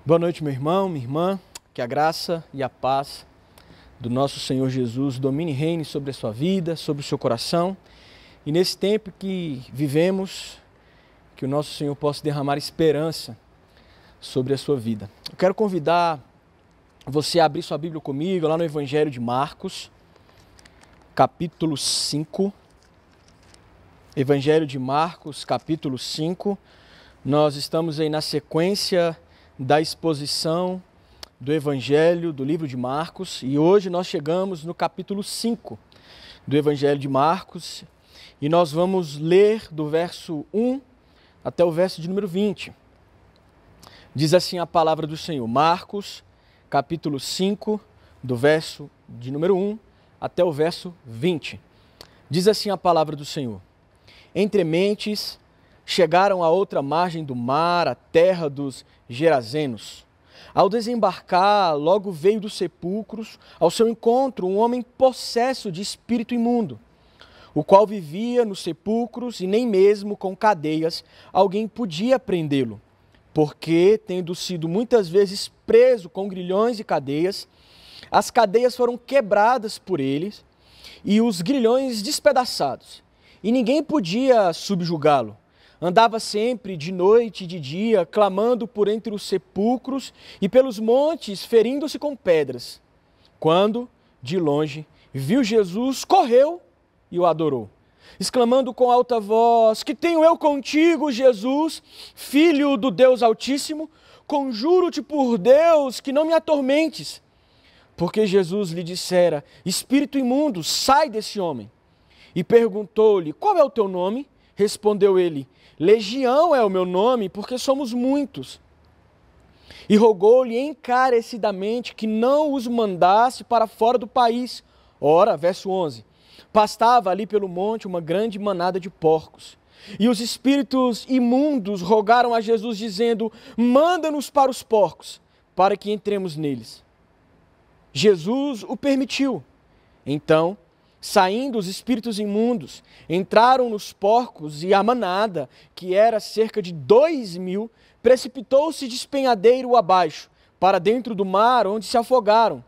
Boa noite, meu irmão, minha irmã. Que a graça e a paz do nosso Senhor Jesus domine e reine sobre a sua vida, sobre o seu coração. E nesse tempo que vivemos, que o nosso Senhor possa derramar esperança sobre a sua vida. Eu quero convidar você a abrir sua Bíblia comigo lá no Evangelho de Marcos, capítulo 5. Evangelho de Marcos, capítulo 5. Nós estamos aí na sequência da exposição do Evangelho, do livro de Marcos, e hoje nós chegamos no capítulo 5 do Evangelho de Marcos, e nós vamos ler do verso 1 até o verso de número 20. Diz assim a palavra do Senhor, Marcos, capítulo 5, do verso de número 1 até o verso 20. Diz assim a palavra do Senhor: Entre mentes chegaram à outra margem do mar, a terra dos Gerazenos. Ao desembarcar, logo veio dos sepulcros ao seu encontro um homem possesso de espírito imundo, o qual vivia nos sepulcros e nem mesmo com cadeias alguém podia prendê-lo, porque, tendo sido muitas vezes preso com grilhões e cadeias, as cadeias foram quebradas por eles e os grilhões despedaçados, e ninguém podia subjugá-lo. Andava sempre, de noite e de dia, clamando por entre os sepulcros e pelos montes, ferindo-se com pedras. Quando, de longe, viu Jesus, correu e o adorou, exclamando com alta voz: Que tenho eu contigo, Jesus, Filho do Deus Altíssimo? Conjuro-te por Deus que não me atormentes. Porque Jesus lhe dissera: Espírito imundo, sai desse homem. E perguntou-lhe: Qual é o teu nome? Respondeu ele: Legião é o meu nome, porque somos muitos. E rogou-lhe encarecidamente que não os mandasse para fora do país. Ora, verso 11, pastava ali pelo monte uma grande manada de porcos. E os espíritos imundos rogaram a Jesus, dizendo: Manda-nos para os porcos, para que entremos neles. Jesus o permitiu. Então, saindo os espíritos imundos, entraram nos porcos e a manada, que era cerca de 2.000, precipitou-se de despenhadeiro abaixo, para dentro do mar, onde se afogaram.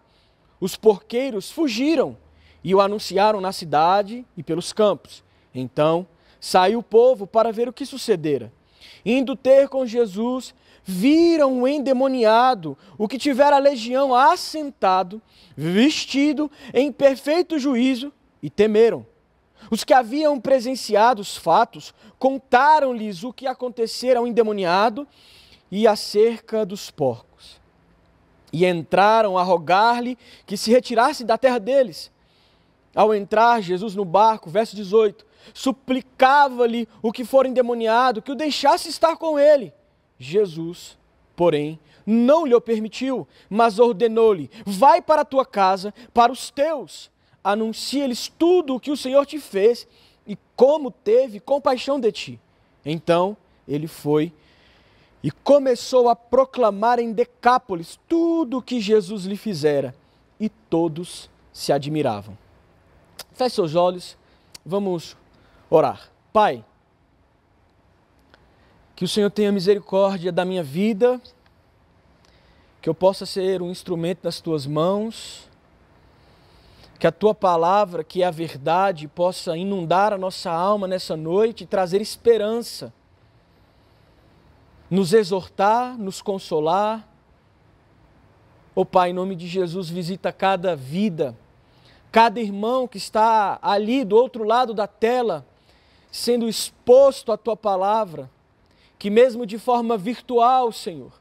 Os porqueiros fugiram e o anunciaram na cidade e pelos campos. Então saiu o povo para ver o que sucedera. Indo ter com Jesus, viram o endemoniado, o que tivera a legião, assentado, vestido em perfeito juízo, e temeram. Os que haviam presenciado os fatos contaram-lhes o que acontecera ao endemoniado e acerca dos porcos. E entraram a rogar-lhe que se retirasse da terra deles. Ao entrar Jesus no barco, verso 18, suplicava-lhe o que fora endemoniado que o deixasse estar com ele. Jesus, porém, não lhe o permitiu, mas ordenou-lhe: Vai para a tua casa, para os teus, anuncia-lhes tudo o que o Senhor te fez e como teve compaixão de ti. Então ele foi e começou a proclamar em Decápolis tudo o que Jesus lhe fizera, e todos se admiravam. Feche seus olhos, vamos orar. Pai, que o Senhor tenha misericórdia da minha vida, que eu possa ser um instrumento nas tuas mãos, que a tua palavra, que é a verdade, possa inundar a nossa alma nessa noite e trazer esperança, nos exortar, nos consolar. Ó Pai, em nome de Jesus, visita cada vida, cada irmão que está ali do outro lado da tela, sendo exposto à tua palavra, que mesmo de forma virtual, Senhor,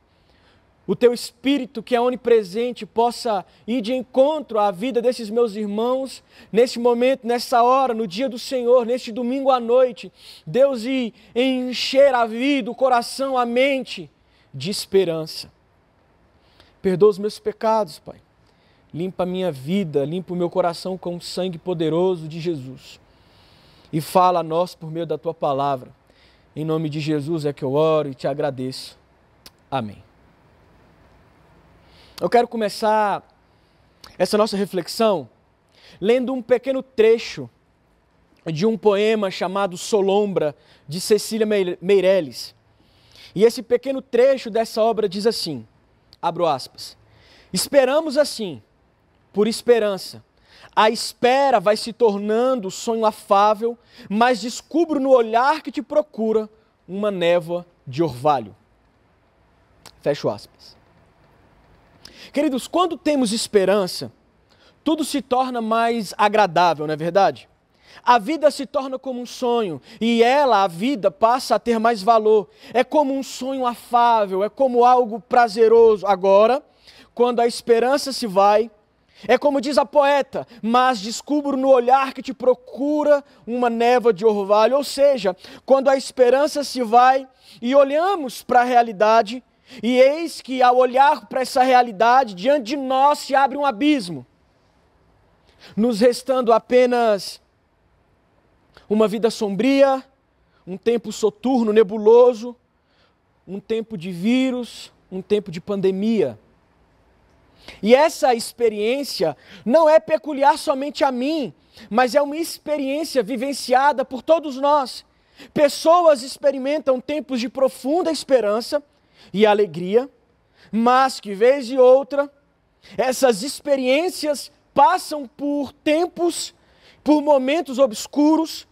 o teu Espírito, que é onipresente, possa ir de encontro à vida desses meus irmãos, nesse momento, nessa hora, no dia do Senhor, neste domingo à noite. Deus, ir encher a vida, o coração, a mente de esperança. Perdoa os meus pecados, Pai. Limpa a minha vida, limpa o meu coração com o sangue poderoso de Jesus. E fala a nós por meio da tua palavra. Em nome de Jesus é que eu oro e te agradeço. Amém. Eu quero começar essa nossa reflexão lendo um pequeno trecho de um poema chamado Solombra, de Cecília Meirelles. E esse pequeno trecho dessa obra diz assim: abro aspas. Esperamos assim, por esperança. A espera vai se tornando sonho afável, mas descubro no olhar que te procura uma névoa de orvalho. Fecho aspas. Queridos, quando temos esperança, tudo se torna mais agradável, não é verdade? A vida se torna como um sonho e a vida, passa a ter mais valor. É como um sonho afável, é como algo prazeroso. Agora, quando a esperança se vai, é como diz a poeta, mas descubro no olhar que te procura uma névoa de orvalho. Ou seja, quando a esperança se vai e olhamos para a realidade, e eis que ao olhar para essa realidade, diante de nós se abre um abismo, nos restando apenas uma vida sombria, um tempo soturno, nebuloso, um tempo de vírus, um tempo de pandemia. E essa experiência não é peculiar somente a mim, mas é uma experiência vivenciada por todos nós. Pessoas experimentam tempos de profunda esperança e alegria, mas que vez e outra, essas experiências passam por tempos, por momentos obscuros,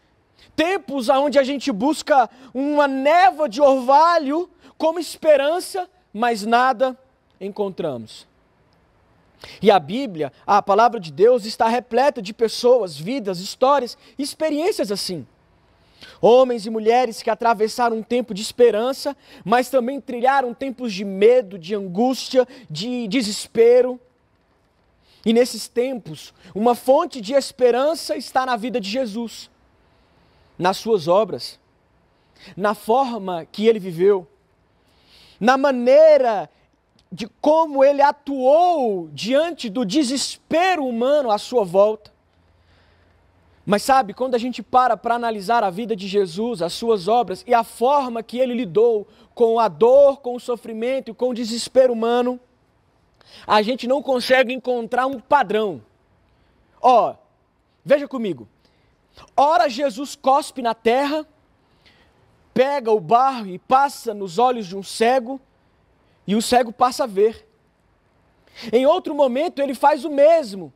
tempos onde a gente busca uma névoa de orvalho como esperança, mas nada encontramos. E a Bíblia, a palavra de Deus, está repleta de pessoas, vidas, histórias, experiências assim. Homens e mulheres que atravessaram um tempo de esperança, mas também trilharam tempos de medo, de angústia, de desespero. E nesses tempos, uma fonte de esperança está na vida de Jesus, nas suas obras, na forma que ele viveu, na maneira de como ele atuou diante do desespero humano à sua volta. Mas sabe, quando a gente para analisar a vida de Jesus, as suas obras e a forma que ele lidou com a dor, com o sofrimento e com o desespero humano, a gente não consegue encontrar um padrão. Veja comigo. Ora Jesus cospe na terra, pega o barro e passa nos olhos de um cego, e o cego passa a ver. Em outro momento ele faz o mesmo.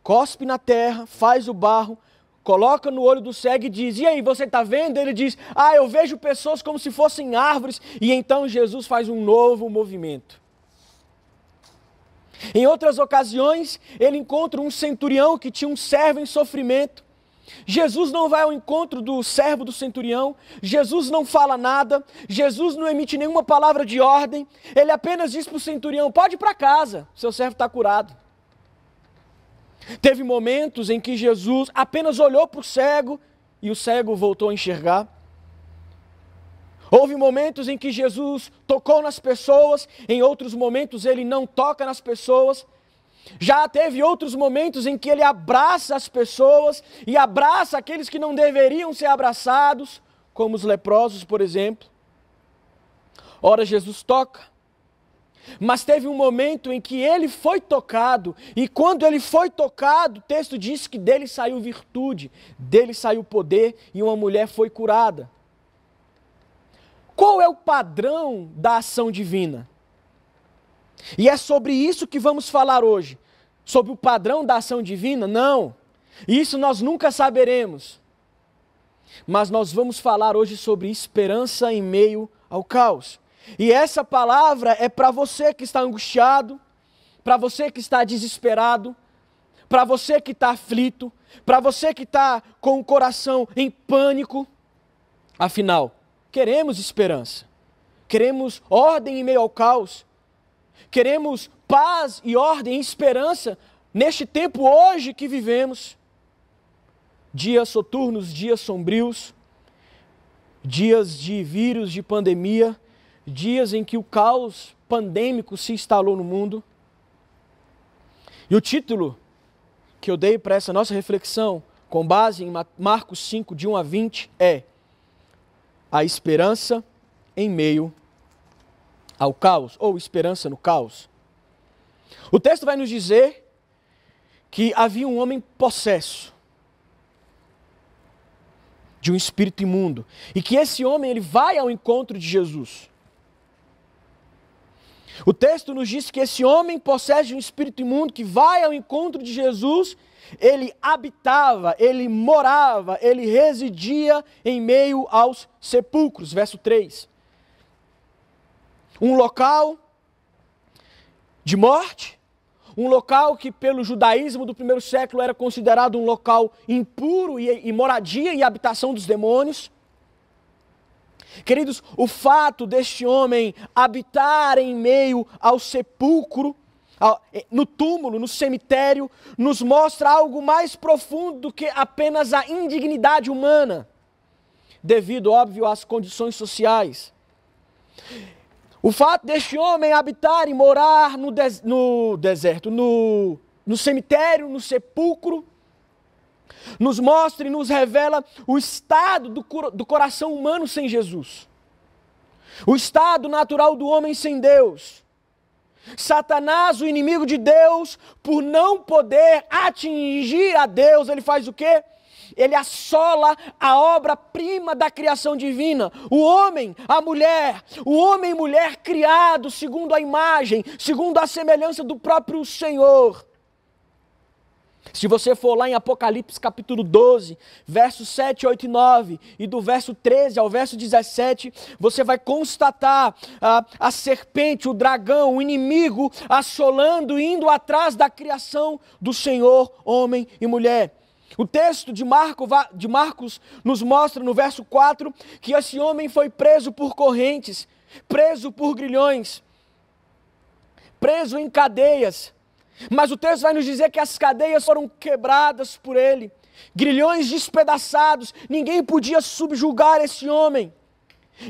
Cospe na terra, faz o barro, coloca no olho do cego e diz, e aí, você está vendo? Ele diz, eu vejo pessoas como se fossem árvores. E então Jesus faz um novo movimento. Em outras ocasiões, ele encontra um centurião que tinha um servo em sofrimento. Jesus não vai ao encontro do servo do centurião, Jesus não fala nada, Jesus não emite nenhuma palavra de ordem, ele apenas diz para o centurião, pode ir para casa, seu servo está curado. Teve momentos em que Jesus apenas olhou para o cego e o cego voltou a enxergar. Houve momentos em que Jesus tocou nas pessoas, em outros momentos ele não toca nas pessoas. Já teve outros momentos em que ele abraça as pessoas e abraça aqueles que não deveriam ser abraçados, como os leprosos, por exemplo. Ora, Jesus toca, mas teve um momento em que ele foi tocado, e quando ele foi tocado, o texto diz que dele saiu virtude, dele saiu poder, e uma mulher foi curada. Qual é o padrão da ação divina? E é sobre isso que vamos falar hoje. Sobre o padrão da ação divina? Não. Isso nós nunca saberemos. Mas nós vamos falar hoje sobre esperança em meio ao caos. E essa palavra é para você que está angustiado, para você que está desesperado, para você que está aflito, para você que está com o coração em pânico. Afinal, queremos esperança. Queremos ordem em meio ao caos. Queremos paz e ordem e esperança neste tempo hoje que vivemos. Dias soturnos, dias sombrios, dias de vírus, de pandemia, dias em que o caos pandêmico se instalou no mundo. E o título que eu dei para essa nossa reflexão, com base em Marcos 5, de 1 a 20, é A Esperança em Meio ao Caos, ou Esperança no Caos. O texto vai nos dizer que havia um homem possesso de um espírito imundo, e que esse homem ele vai ao encontro de Jesus. O texto nos diz que esse homem possede um espírito imundo que vai ao encontro de Jesus. Ele habitava, ele morava, ele residia em meio aos sepulcros. Verso 3. Um local de morte, um local que pelo judaísmo do primeiro século era considerado um local impuro e moradia e habitação dos demônios. Queridos, o fato deste homem habitar em meio ao sepulcro, no túmulo, no cemitério, nos mostra algo mais profundo do que apenas a indignidade humana, devido, óbvio, às condições sociais. O fato deste homem habitar e morar no deserto, no cemitério, no sepulcro, nos mostra e nos revela o estado do coração humano sem Jesus. O estado natural do homem sem Deus. Satanás, o inimigo de Deus, por não poder atingir a Deus, ele faz o quê? Ele assola a obra-prima da criação divina. O homem, a mulher, o homem e mulher criados segundo a imagem, segundo a semelhança do próprio Senhor. Se você for lá em Apocalipse capítulo 12, versos 7, 8 e 9, e do verso 13 ao verso 17, você vai constatar a serpente, o dragão, o inimigo assolando, indo atrás da criação do Senhor, homem e mulher. O texto de Marcos nos mostra no verso 4 que esse homem foi preso por correntes, preso por grilhões, preso em cadeias. Mas o texto vai nos dizer que as cadeias foram quebradas por ele, grilhões despedaçados, ninguém podia subjugar esse homem,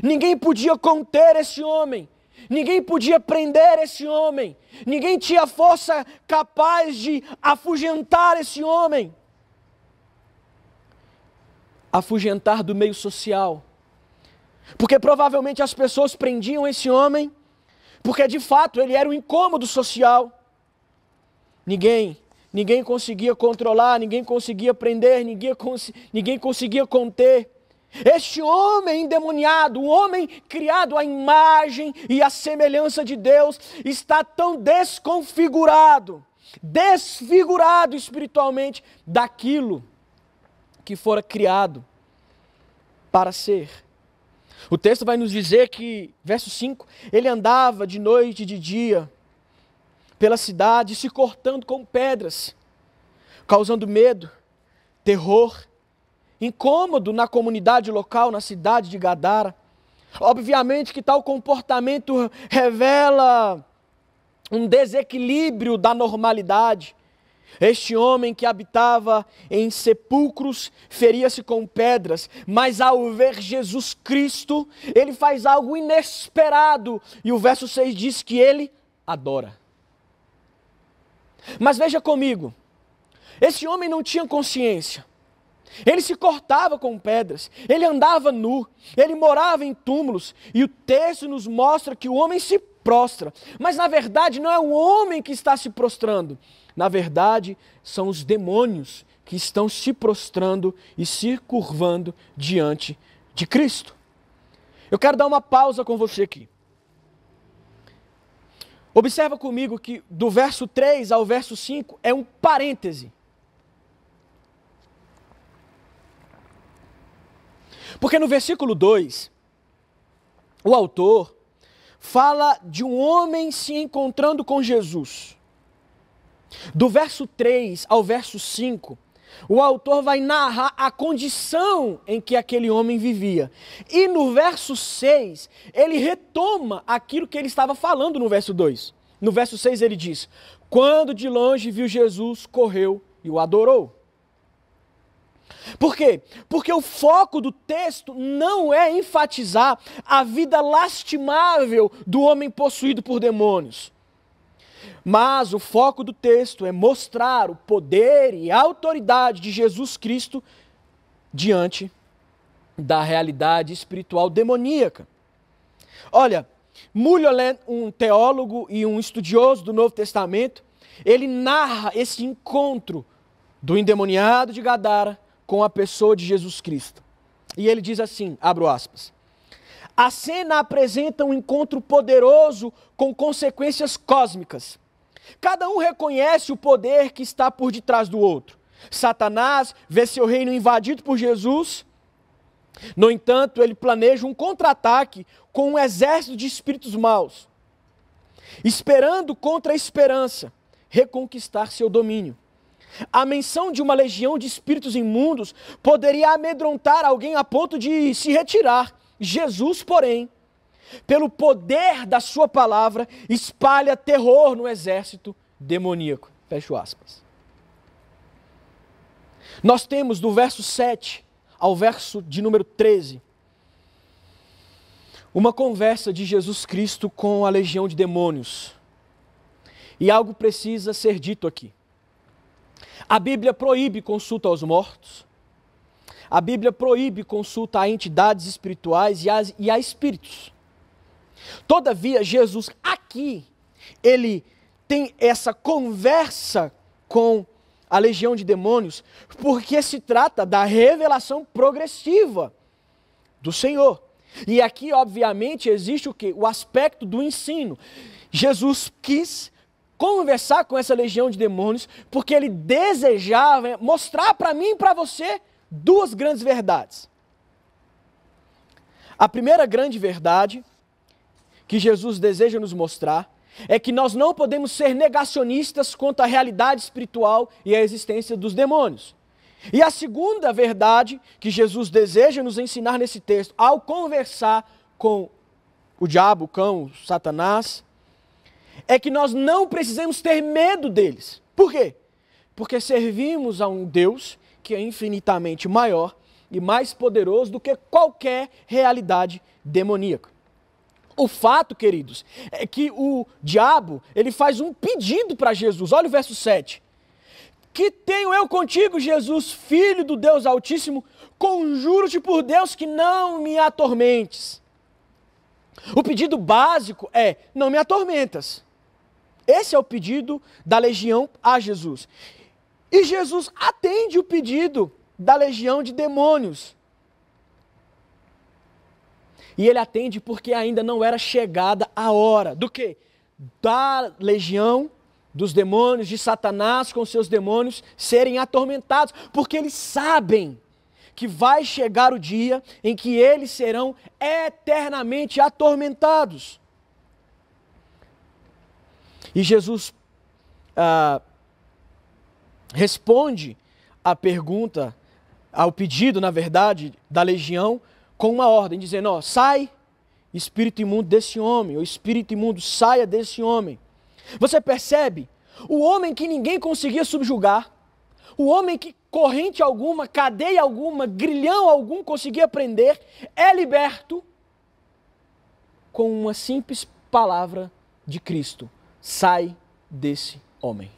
ninguém podia conter esse homem, ninguém podia prender esse homem, ninguém tinha força capaz de afugentar esse homem. Afugentar do meio social, porque provavelmente as pessoas prendiam esse homem, porque de fato ele era um incômodo social. Ninguém conseguia controlar, ninguém conseguia prender, ninguém conseguia conter. Este homem endemoniado, um homem criado à imagem e à semelhança de Deus, está tão desfigurado espiritualmente daquilo que fora criado para ser. O texto vai nos dizer que, verso 5, ele andava de noite e de dia pela cidade, se cortando com pedras, causando medo, terror, incômodo na comunidade local, na cidade de Gadara. Obviamente que tal comportamento revela um desequilíbrio da normalidade. Este homem que habitava em sepulcros feria-se com pedras, mas ao ver Jesus Cristo, ele faz algo inesperado. E o verso 6 diz que ele adora. Mas veja comigo, esse homem não tinha consciência. Ele se cortava com pedras, ele andava nu, ele morava em túmulos, e o texto nos mostra que o homem se prostra. Mas na verdade não é o homem que está se prostrando. Na verdade, são os demônios que estão se prostrando e se curvando diante de Cristo. Eu quero dar uma pausa com você aqui. Observa comigo que do verso 3 ao verso 5 é um parêntese. Porque no versículo 2, o autor fala de um homem se encontrando com Jesus. Do verso 3 ao verso 5, o autor vai narrar a condição em que aquele homem vivia. E no verso 6, ele retoma aquilo que ele estava falando no verso 2. No verso 6 ele diz: quando de longe viu Jesus, correu e o adorou. Por quê? Porque o foco do texto não é enfatizar a vida lastimável do homem possuído por demônios. Mas o foco do texto é mostrar o poder e a autoridade de Jesus Cristo diante da realidade espiritual demoníaca. Olha, Mulholland, um teólogo e um estudioso do Novo Testamento, ele narra esse encontro do endemoniado de Gadara com a pessoa de Jesus Cristo. E ele diz assim, abro aspas: A cena apresenta um encontro poderoso com consequências cósmicas. Cada um reconhece o poder que está por detrás do outro. Satanás vê seu reino invadido por Jesus. No entanto, ele planeja um contra-ataque com um exército de espíritos maus, esperando contra a esperança reconquistar seu domínio. A menção de uma legião de espíritos imundos poderia amedrontar alguém a ponto de se retirar. Jesus, porém, pelo poder da sua palavra, espalha terror no exército demoníaco. Fecho aspas. Nós temos do verso 7 ao verso de número 13, uma conversa de Jesus Cristo com a legião de demônios. E algo precisa ser dito aqui. A Bíblia proíbe consulta aos mortos. A Bíblia proíbe consulta a entidades espirituais e a espíritos. Todavia, Jesus aqui, ele tem essa conversa com a legião de demônios, porque se trata da revelação progressiva do Senhor. E aqui, obviamente, existe o quê? O aspecto do ensino. Jesus quis conversar com essa legião de demônios, porque ele desejava mostrar para mim e para você duas grandes verdades. A primeira grande verdade que Jesus deseja nos mostrar é que nós não podemos ser negacionistas quanto à realidade espiritual e à existência dos demônios. E a segunda verdade que Jesus deseja nos ensinar nesse texto, ao conversar com o diabo, o cão, o Satanás, é que nós não precisamos ter medo deles. Por quê? Porque servimos a um Deus que é infinitamente maior e mais poderoso do que qualquer realidade demoníaca. O fato, queridos, é que o diabo, ele faz um pedido para Jesus. Olha o verso 7. Que tenho eu contigo, Jesus, filho do Deus Altíssimo, conjuro-te por Deus que não me atormentes. O pedido básico é, não me atormentas. Esse é o pedido da legião a Jesus. E Jesus atende o pedido da legião de demônios. E ele atende porque ainda não era chegada a hora. Do quê? Da legião dos demônios, de Satanás com seus demônios serem atormentados. Porque eles sabem que vai chegar o dia em que eles serão eternamente atormentados. E Jesus responde à pergunta, ao pedido, na verdade, da legião, com uma ordem, dizendo, ó, sai, espírito imundo desse homem, o espírito imundo saia desse homem. Você percebe? O homem que ninguém conseguia subjugar, o homem que corrente alguma, cadeia alguma, grilhão algum conseguia prender, é liberto com uma simples palavra de Cristo. Sai desse homem.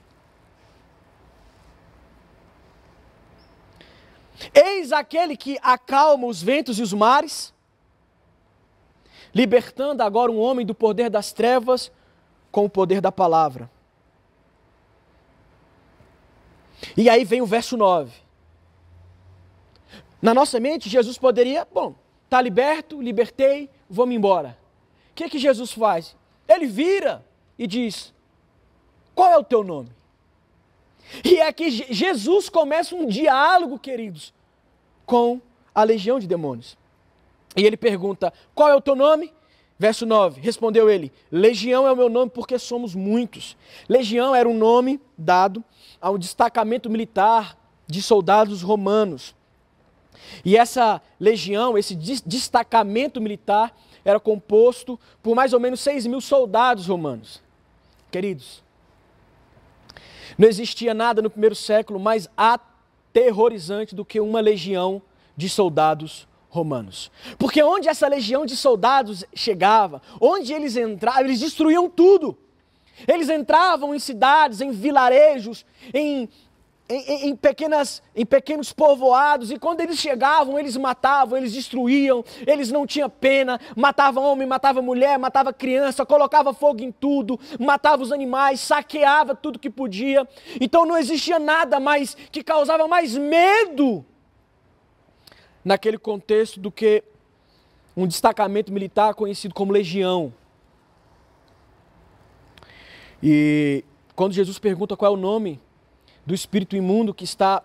Eis aquele que acalma os ventos e os mares, libertando agora um homem do poder das trevas com o poder da palavra. E aí vem o verso 9. Na nossa mente, Jesus poderia, está liberto, libertei, vou-me embora. O que Jesus faz? Ele vira e diz, qual é o teu nome? E é que Jesus começa um diálogo, queridos, com a legião de demônios. E ele pergunta, qual é o teu nome? Verso 9, respondeu ele, legião é o meu nome porque somos muitos. Legião era um nome dado a um destacamento militar de soldados romanos. E essa legião, esse destacamento militar, era composto por mais ou menos 6.000 soldados romanos. Queridos, não existia nada no primeiro século mais aterrorizante do que uma legião de soldados romanos. Porque onde essa legião de soldados chegava, onde eles entravam, eles destruíam tudo. Eles entravam em cidades, em vilarejos, em pequenos povoados, e quando eles chegavam, eles matavam, eles destruíam, eles não tinham pena, matavam homem, matavam mulher, matava criança, colocava fogo em tudo, matava os animais, saqueava tudo que podia. Então não existia nada mais que causava mais medo naquele contexto do que um destacamento militar conhecido como legião. E quando Jesus pergunta qual é o nome do espírito imundo que está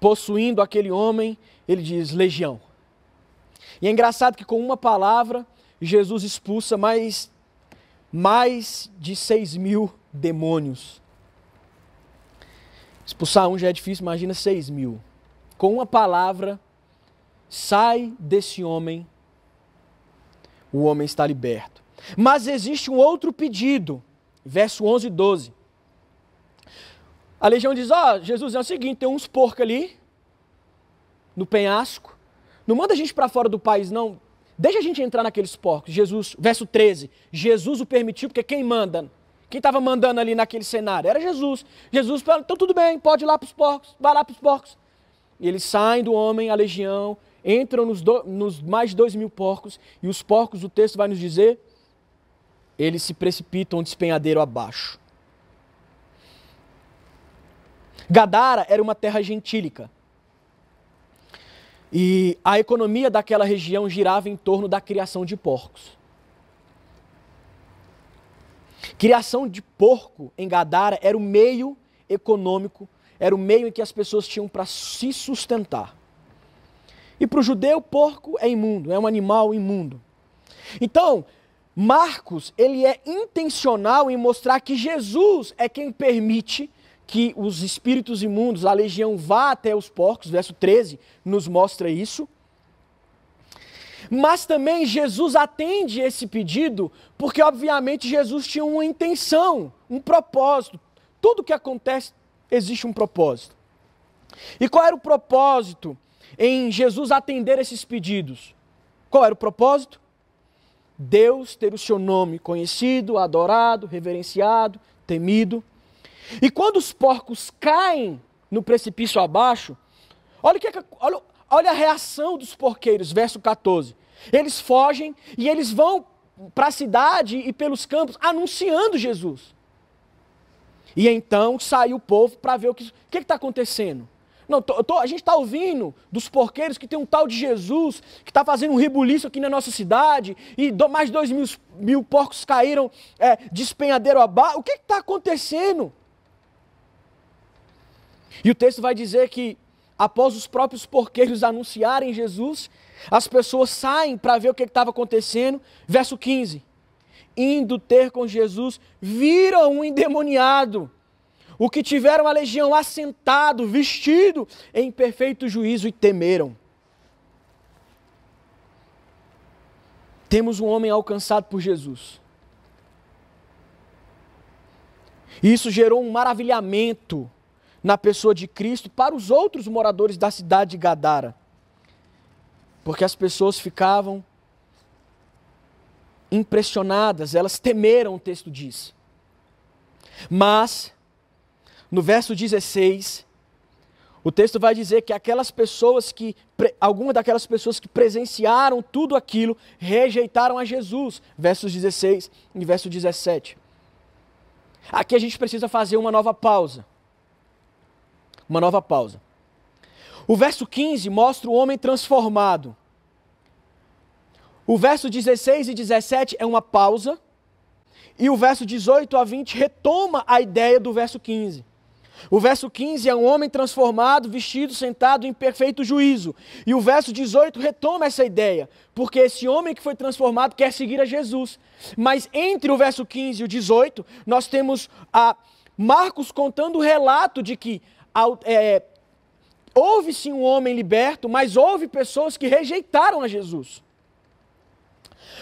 possuindo aquele homem, ele diz legião. E é engraçado que com uma palavra, Jesus expulsa mais de 6.000 demônios. Expulsar um já é difícil, imagina 6.000. Com uma palavra, sai desse homem, o homem está liberto. Mas existe um outro pedido, verso 11 e 12. A legião diz, Jesus, é o seguinte, tem uns porcos ali, no penhasco, não manda a gente para fora do país, não. Deixa a gente entrar naqueles porcos. Jesus, verso 13, Jesus o permitiu, porque quem manda? Quem estava mandando ali naquele cenário? Era Jesus. Jesus falou, então tudo bem, pode ir lá para os porcos, vai lá para os porcos. E eles saem do homem, a legião, entram nos mais de 2.000 porcos, e os porcos, o texto vai nos dizer, eles se precipitam despenhadeiro abaixo. Gadara era uma terra gentílica. E a economia daquela região girava em torno da criação de porcos. Criação de porco em Gadara era o meio econômico, era o meio em que as pessoas tinham para se sustentar. E para o judeu, porco é imundo, é um animal imundo. Então, Marcos, ele é intencional em mostrar que Jesus é quem permite que os espíritos imundos, a legião, vá até os porcos, verso 13, nos mostra isso. Mas também Jesus atende esse pedido, porque obviamente Jesus tinha uma intenção, um propósito. Tudo que acontece, existe um propósito. E qual era o propósito em Jesus atender esses pedidos? Qual era o propósito? Deus ter o seu nome conhecido, adorado, reverenciado, temido. E quando os porcos caem no precipício abaixo, olha a reação dos porqueiros, verso 14. Eles fogem e eles vão para a cidade e pelos campos anunciando Jesus. E então sai o povo para ver o que está acontecendo. Não, a gente está ouvindo dos porqueiros que tem um tal de Jesus que está fazendo um rebuliço aqui na nossa cidade e mais de 2.000 porcos caíram despenhadeiro abaixo. O que está acontecendo? E o texto vai dizer que após os próprios porqueiros anunciarem Jesus, as pessoas saem para ver o que estava acontecendo. Verso 15. Indo ter com Jesus, viram um endemoniado, o que tiveram a legião assentado, vestido em perfeito juízo e temeram. Temos um homem alcançado por Jesus. E isso gerou um maravilhamento na pessoa de Cristo para os outros moradores da cidade de Gadara. Porque as pessoas ficavam impressionadas, elas temeram, o texto diz. Mas, no verso 16, o texto vai dizer que algumas daquelas pessoas que presenciaram tudo aquilo, rejeitaram a Jesus. Versos 16 e verso 17. Aqui a gente precisa fazer uma nova pausa. Uma nova pausa. O verso 15 mostra o homem transformado. O verso 16 e 17 é uma pausa. E o verso 18 a 20 retoma a ideia do verso 15. O verso 15 é um homem transformado, vestido, sentado em perfeito juízo. E o verso 18 retoma essa ideia, porque esse homem que foi transformado quer seguir a Jesus. Mas entre o verso 15 e o 18, nós temos Marcos contando o relato de que houve sim um homem liberto, mas houve pessoas que rejeitaram a Jesus.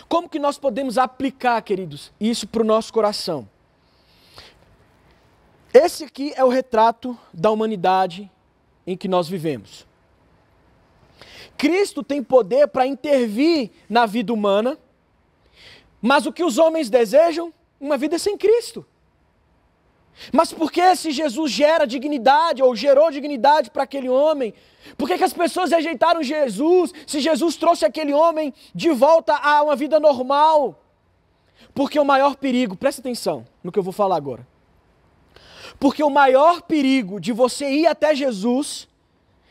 Como que nós podemos aplicar, queridos, isso para o nosso coração? Esse aqui é o retrato da humanidade em que nós vivemos. Cristo tem poder para intervir na vida humana, mas o que os homens desejam? Uma vida sem Cristo. Mas por que se Jesus gera dignidade, ou gerou dignidade para aquele homem, por que as pessoas rejeitaram Jesus, se Jesus trouxe aquele homem de volta a uma vida normal? Porque o maior perigo, presta atenção no que eu vou falar agora, porque o maior perigo de você ir até Jesus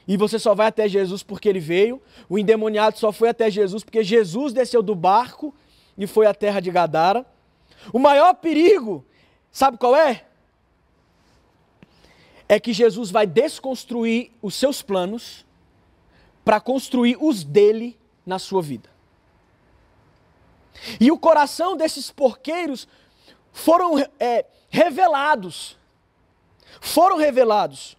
e você só vai até Jesus porque ele veio. O endemoniado só foi até Jesus porque Jesus desceu do barco e foi à terra de Gadara. O maior perigo, sabe qual é? É que Jesus vai desconstruir os seus planos para construir os dele na sua vida. E o coração desses porqueiros foram revelados. Foram revelados.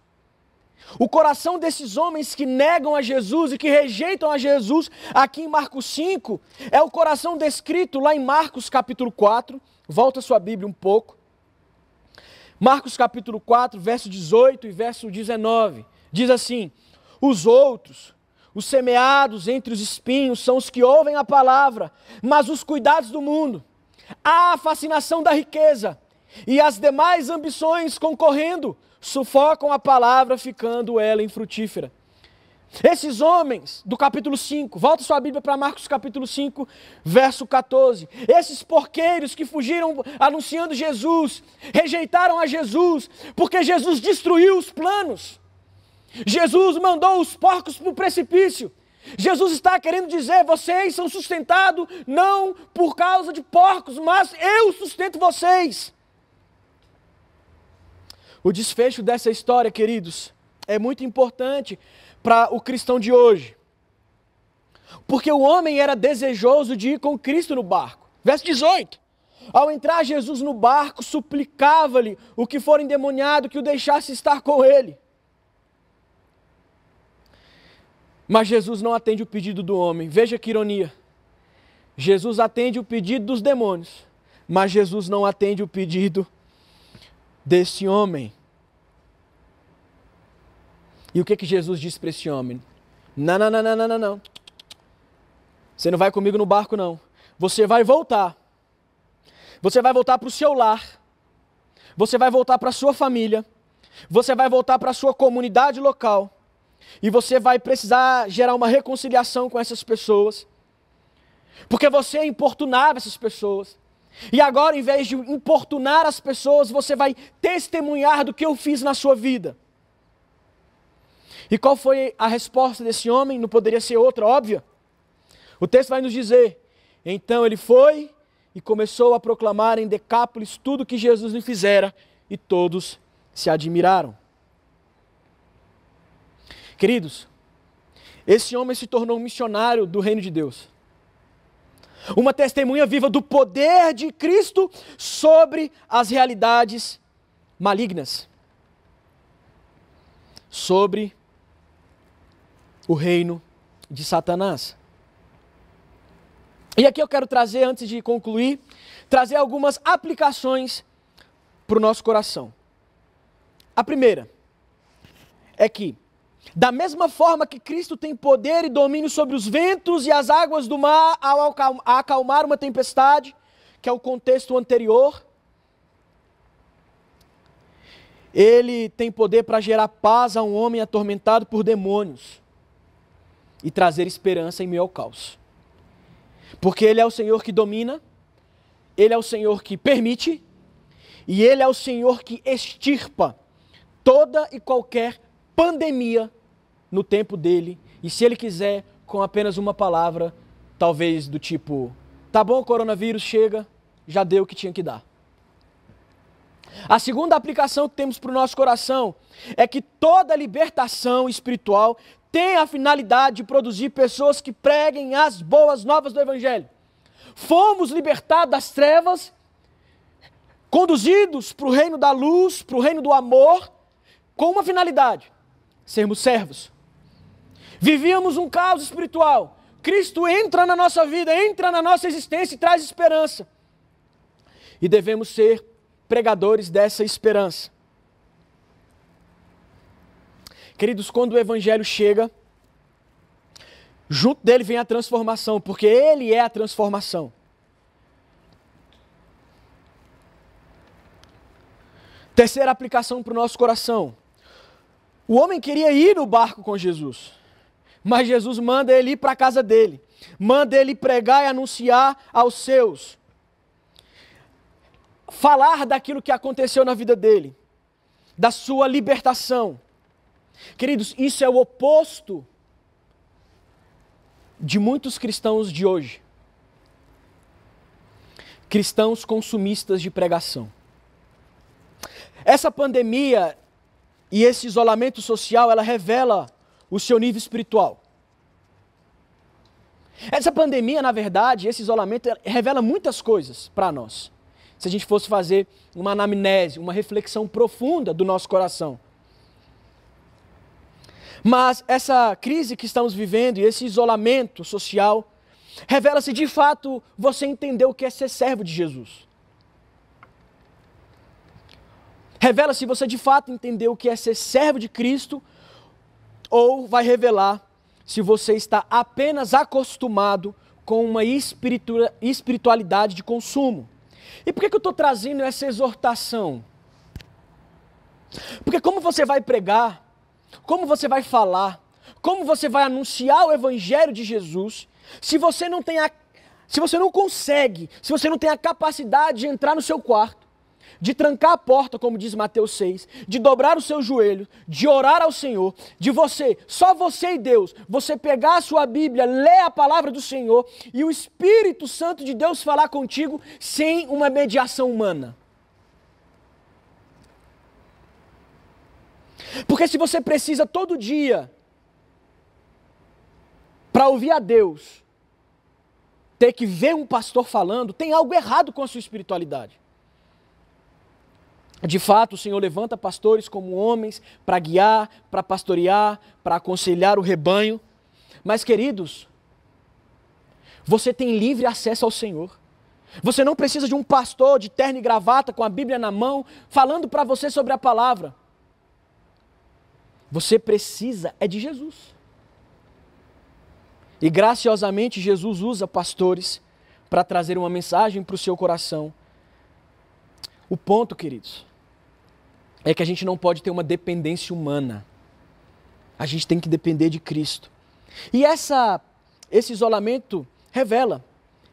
O coração desses homens que negam a Jesus e que rejeitam a Jesus, aqui em Marcos 5, é o coração descrito lá em Marcos capítulo 4. Volta sua Bíblia um pouco. Marcos capítulo 4, verso 18 e verso 19. Diz assim: os outros, os semeados entre os espinhos, são os que ouvem a palavra, mas os cuidados do mundo, a fascinação da riqueza e as demais ambições concorrendo, sufocam a palavra, ficando ela infrutífera. Esses homens do capítulo 5, volta sua Bíblia para Marcos capítulo 5, verso 14. Esses porqueiros que fugiram anunciando Jesus, rejeitaram a Jesus, porque Jesus destruiu os planos. Jesus mandou os porcos para o precipício. Jesus está querendo dizer: vocês são sustentados não por causa de porcos, mas eu sustento vocês. O desfecho dessa história, queridos, é muito importante para o cristão de hoje. Porque o homem era desejoso de ir com Cristo no barco. Verso 18. Ao entrar Jesus no barco, suplicava-lhe o que for endemoniado que o deixasse estar com ele. Mas Jesus não atende o pedido do homem. Veja que ironia. Jesus atende o pedido dos demônios, mas Jesus não atende o pedido desse homem. E o que Jesus disse para esse homem? Não. Você não vai comigo no barco, não. Você vai voltar. Você vai voltar para o seu lar. Você vai voltar para a sua família. Você vai voltar para a sua comunidade local. E você vai precisar gerar uma reconciliação com essas pessoas. Porque você importunava essas pessoas. E agora, em vez de importunar as pessoas, você vai testemunhar do que eu fiz na sua vida. E qual foi a resposta desse homem? Não poderia ser outra, óbvia. O texto vai nos dizer: então ele foi e começou a proclamar em Decápolis tudo o que Jesus lhe fizera, e todos se admiraram. Queridos, esse homem se tornou um missionário do reino de Deus. Uma testemunha viva do poder de Cristo sobre as realidades malignas. Sobre o reino de Satanás. E aqui eu quero trazer, antes de concluir, trazer algumas aplicações para o nosso coração. A primeira é que, da mesma forma que Cristo tem poder e domínio sobre os ventos e as águas do mar ao acalmar uma tempestade, que é o contexto anterior, Ele tem poder para gerar paz a um homem atormentado por demônios e trazer esperança em meio ao caos. Porque Ele é o Senhor que domina, Ele é o Senhor que permite e Ele é o Senhor que extirpa toda e qualquer pandemia no tempo dele, e se ele quiser, com apenas uma palavra, talvez do tipo: tá bom, coronavírus, chega, já deu o que tinha que dar. A segunda aplicação que temos para o nosso coração é que toda libertação espiritual tem a finalidade de produzir pessoas que preguem as boas novas do Evangelho. Fomos libertados das trevas, conduzidos para o reino da luz, para o reino do amor, com uma finalidade: sermos servos. Vivíamos um caos espiritual. Cristo entra na nossa vida, entra na nossa existência e traz esperança. E devemos ser pregadores dessa esperança. Queridos, quando o Evangelho chega, junto dele vem a transformação, porque Ele é a transformação. Terceira aplicação para o nosso coração. O homem queria ir no barco com Jesus, mas Jesus manda ele ir para a casa dele, manda ele pregar e anunciar aos seus, falar daquilo que aconteceu na vida dele, da sua libertação. Queridos, isso é o oposto de muitos cristãos de hoje. Cristãos consumistas de pregação. Essa pandemia e esse isolamento social, ela revela o seu nível espiritual. Essa pandemia, na verdade, esse isolamento revela muitas coisas para nós. Se a gente fosse fazer uma anamnese, uma reflexão profunda do nosso coração. Mas essa crise que estamos vivendo e esse isolamento social revela se de fato você entendeu o que é ser servo de Jesus. Revela se você de fato entendeu o que é ser servo de Cristo, ou vai revelar se você está apenas acostumado com uma espiritualidade de consumo. E por que eu estou trazendo essa exortação? Porque como você vai pregar, como você vai falar, como você vai anunciar o Evangelho de Jesus, se você não consegue, se você não tem a capacidade de entrar no seu quarto, de trancar a porta, como diz Mateus 6, de dobrar o seu joelho, de orar ao Senhor, de só você e Deus, você pegar a sua Bíblia, ler a palavra do Senhor e o Espírito Santo de Deus falar contigo sem uma mediação humana. Porque se você precisa todo dia, para ouvir a Deus, ter que ver um pastor falando, tem algo errado com a sua espiritualidade. De fato, o Senhor levanta pastores como homens para guiar, para pastorear, para aconselhar o rebanho. Mas, queridos, você tem livre acesso ao Senhor. Você não precisa de um pastor de terno e gravata com a Bíblia na mão, falando para você sobre a palavra. Você precisa de Jesus. E graciosamente Jesus usa pastores para trazer uma mensagem para o seu coração. O ponto, queridos, é que a gente não pode ter uma dependência humana. A gente tem que depender de Cristo. E esse isolamento revela,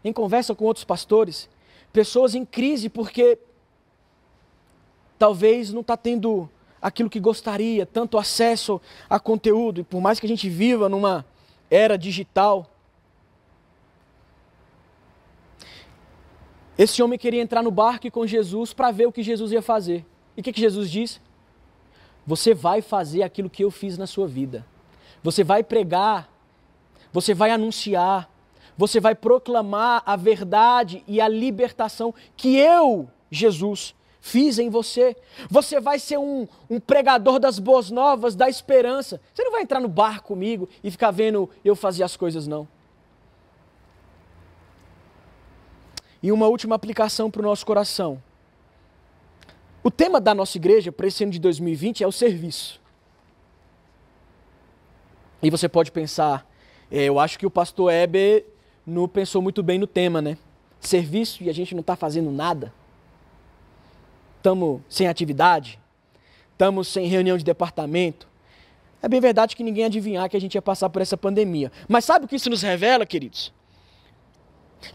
em conversa com outros pastores, pessoas em crise porque talvez não está tendo aquilo que gostaria, tanto acesso a conteúdo, e por mais que a gente viva numa era digital. Esse homem queria entrar no barco com Jesus para ver o que Jesus ia fazer. E o que Jesus disse? Você vai fazer aquilo que eu fiz na sua vida. Você vai pregar, você vai anunciar, você vai proclamar a verdade e a libertação que eu, Jesus, fiz em você. Você vai ser um pregador das boas novas, da esperança. Você não vai entrar no barco comigo e ficar vendo eu fazer as coisas, não. E uma última aplicação para o nosso coração. O tema da nossa igreja para esse ano de 2020 é o serviço. E você pode pensar, eu acho que o pastor Heber não pensou muito bem no tema, né? Serviço e a gente não está fazendo nada. Estamos sem atividade, estamos sem reunião de departamento. É bem verdade que ninguém ia adivinhar que a gente ia passar por essa pandemia. Mas sabe o que isso nos revela, queridos?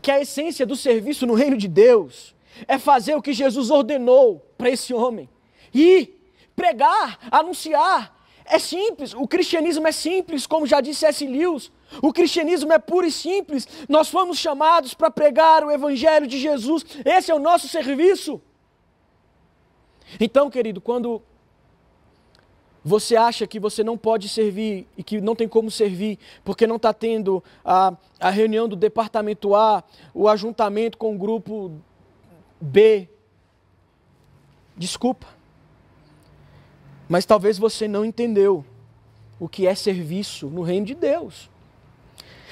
Que a essência do serviço no reino de Deus é fazer o que Jesus ordenou para esse homem. E pregar, anunciar, é simples. O cristianismo é simples, como já disse C.S. Lewis. O cristianismo é puro e simples. Nós fomos chamados para pregar o evangelho de Jesus. Esse é o nosso serviço. Então, querido, quando você acha que você não pode servir e que não tem como servir porque não está tendo a reunião do departamento A, o ajuntamento com o grupo B, desculpa, mas talvez você não entendeu o que é serviço no reino de Deus.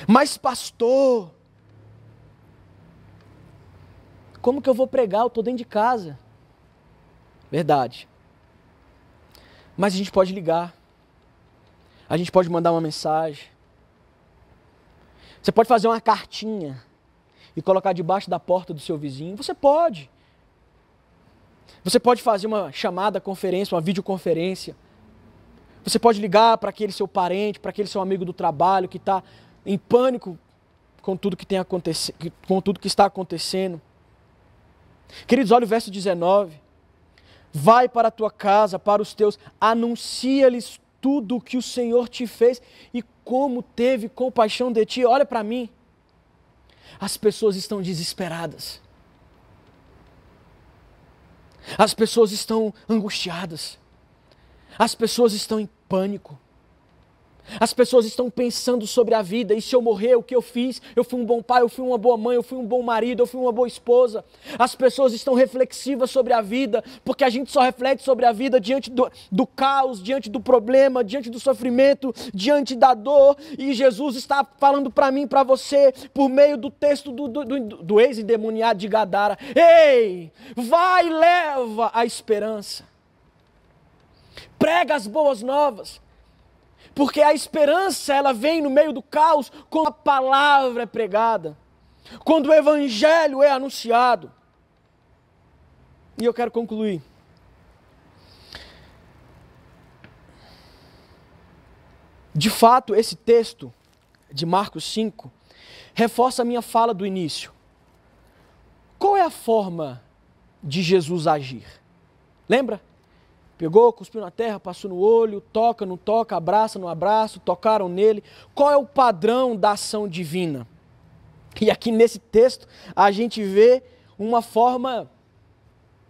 Mas pastor, como que eu vou pregar? Eu estou dentro de casa. Verdade. Mas a gente pode ligar. A gente pode mandar uma mensagem. Você pode fazer uma cartinha e colocar debaixo da porta do seu vizinho. Você pode. Você pode fazer uma chamada, conferência, uma videoconferência. Você pode ligar para aquele seu parente, para aquele seu amigo do trabalho que está em pânico com tudo que com tudo que está acontecendo. Queridos, olha o verso 19. Vai para a tua casa, para os teus, anuncia-lhes tudo que o Senhor te fez e como teve compaixão de ti. Olha para mim. As pessoas estão desesperadas. As pessoas estão angustiadas. As pessoas estão em pânico. As pessoas estão pensando sobre a vida, e se eu morrer, o que eu fiz? Eu fui um bom pai, eu fui uma boa mãe, eu fui um bom marido, eu fui uma boa esposa. As pessoas estão reflexivas sobre a vida, porque a gente só reflete sobre a vida diante do caos, diante do problema, diante do sofrimento, diante da dor. E Jesus está falando para mim, para você, por meio do texto do ex-endemoniado de Gadara: ei, vai e leva a esperança. Prega as boas novas. Porque a esperança, ela vem no meio do caos quando a palavra é pregada, quando o evangelho é anunciado. E eu quero concluir. De fato, esse texto de Marcos 5 reforça a minha fala do início. Qual é a forma de Jesus agir? Lembra? Pegou, cuspiu na terra, passou no olho, toca, não toca, abraça, não abraça, tocaram nele. Qual é o padrão da ação divina? E aqui nesse texto a gente vê uma forma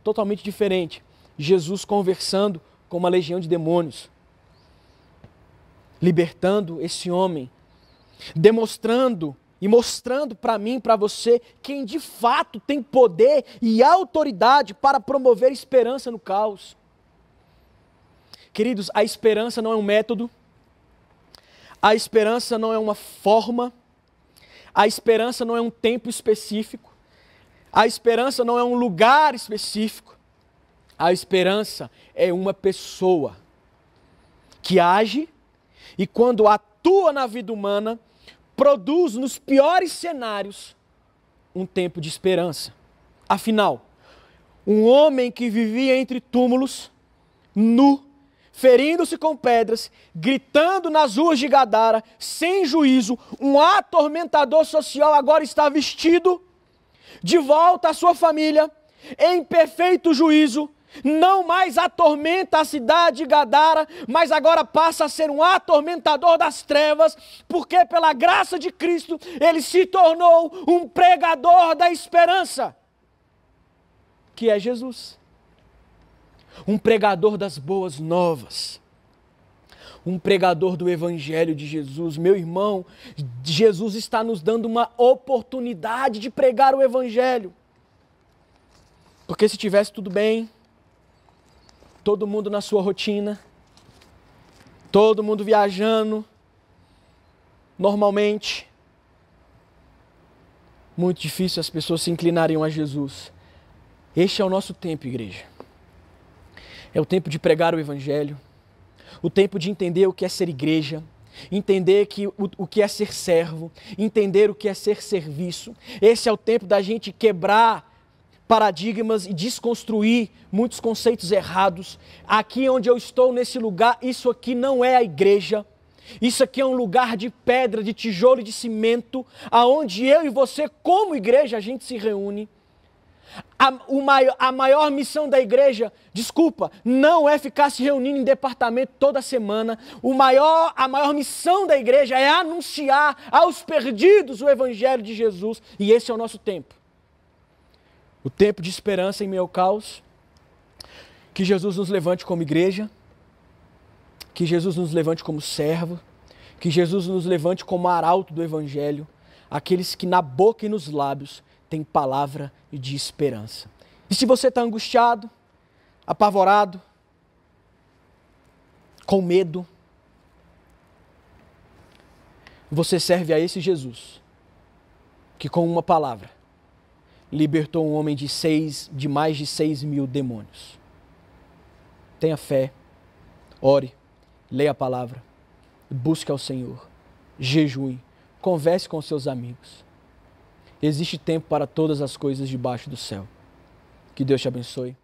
totalmente diferente. Jesus conversando com uma legião de demônios, libertando esse homem, demonstrando e mostrando para mim, para você, quem de fato tem poder e autoridade para promover esperança no caos. Queridos, a esperança não é um método, a esperança não é uma forma, a esperança não é um tempo específico, a esperança não é um lugar específico, a esperança é uma pessoa que age e quando atua na vida humana, produz nos piores cenários um tempo de esperança. Afinal, um homem que vivia entre túmulos, nu, ferindo-se com pedras, gritando nas ruas de Gadara, sem juízo, um atormentador social agora está vestido, de volta à sua família, em perfeito juízo, não mais atormenta a cidade de Gadara, mas agora passa a ser um atormentador das trevas, porque pela graça de Cristo, ele se tornou um pregador da esperança, que é Jesus. Um pregador das boas novas, um pregador do evangelho de Jesus. Meu irmão, Jesus está nos dando uma oportunidade de pregar o evangelho. Porque se tivesse tudo bem, todo mundo na sua rotina, todo mundo viajando, normalmente, muito difícil as pessoas se inclinariam a Jesus. Este é o nosso tempo, igreja. É o tempo de pregar o evangelho, o tempo de entender o que é ser igreja, entender o que é ser servo, entender o que é ser serviço. Esse é o tempo da gente quebrar paradigmas e desconstruir muitos conceitos errados. Aqui onde eu estou, nesse lugar, isso aqui não é a igreja. Isso aqui é um lugar de pedra, de tijolo e de cimento, aonde eu e você, como igreja, a gente se reúne. A maior missão da igreja, não é ficar se reunindo em departamento toda semana. A maior missão da igreja é anunciar aos perdidos o evangelho de Jesus. E esse é o nosso tempo. O tempo de esperança em meio ao caos. Que Jesus nos levante como igreja. Que Jesus nos levante como servo. Que Jesus nos levante como arauto do evangelho. Aqueles que na boca e nos lábios tem palavra de esperança. E se você está angustiado, apavorado, com medo, você serve a esse Jesus, que com uma palavra, libertou um homem de mais de 6.000 demônios. Tenha fé, ore, leia a palavra, busque ao Senhor, jejue, converse com seus amigos. Existe tempo para todas as coisas debaixo do céu. Que Deus te abençoe.